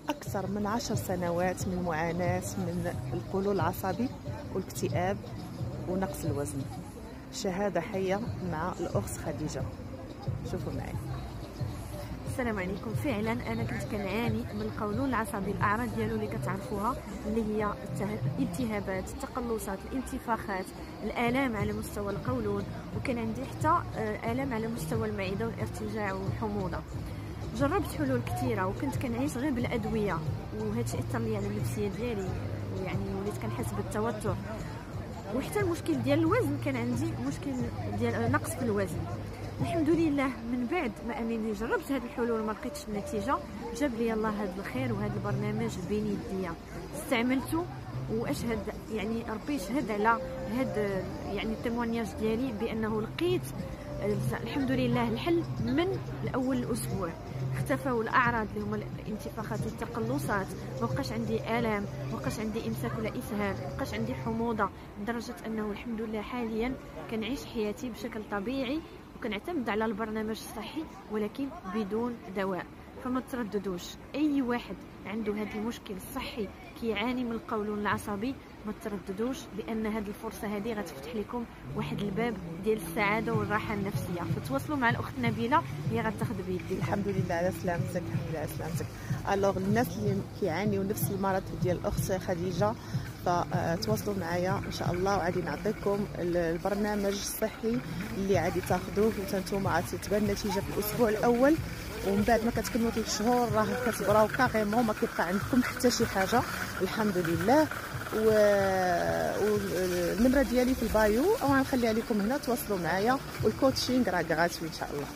أكثر من 10 سنوات من معاناة من القولون العصبي والاكتئاب ونقص الوزن. شهادة حية مع الأخت خديجة. شوفوا معي. السلام عليكم. فعلا انا كنت كنعاني من القولون العصبي. الاعراض ديالو اللي كتعرفوها اللي هي الالتهابات، التقلصات، الانتفاخات، الالام على مستوى القولون، وكان عندي حتى الام على مستوى المعده والارتجاع والحموضه. جربت حلول كثيره وكنت كنعيش غير بالادويه، وهذا الشيء اثر لي على النفسيه ديالي، ويعني وليت كنحس بالتوتر. وحتى المشكل ديال الوزن، كان عندي مشكل ديال نقص في الوزن. الحمد لله من بعد ما انني جربت هذه الحلول ما لقيتش النتيجه، جاب لي الله هذا الخير وهذا البرنامج بين يديا، استعملته واشهد، يعني ربي يشهد على هذا يعني التيمونياج ديالي بانه لقيت الحمد لله الحل من الاول الاسبوع. اختفوا الاعراض اللي هما الانتفاخات والتقلصات، ما بقاش عندي الام، ما بقاش عندي امساك ولا اسهال، ما بقاش عندي حموضه، لدرجه انه الحمد لله حاليا كنعيش حياتي بشكل طبيعي وكنعتمد على البرنامج الصحي ولكن بدون دواء. فما ترددوش، اي واحد عنده هذا المشكل الصحي كيعاني من القولون العصبي ما ترددوش، لان هذه الفرصه هذه غتفتح لكم واحد الباب ديال السعاده والراحه النفسيه. فتواصلوا مع الاخت نبيله، هي غتاخذ بيدي. الحمد لله على سلامتك. الحمد لله على سلامتك. الوغ الناس اللي كيعانيوا نفس المرض ديال الاخت خديجه فتواصلوا معايا ان شاء الله، وغادي نعطيكم البرنامج الصحي اللي غادي تاخذوه، وانتم غادي تبان النتيجه في الاسبوع الاول، ومن بعد ما كتكملوا 3 شهور راه كتبراو كاريمون ما كيبقى عندكم حتى شي حاجه الحمد لله. والنمره ديالي في البايو او غنخليها لكم هنا، تواصلوا معايا، والكوتشينغ راه غراتوي ان شاء الله.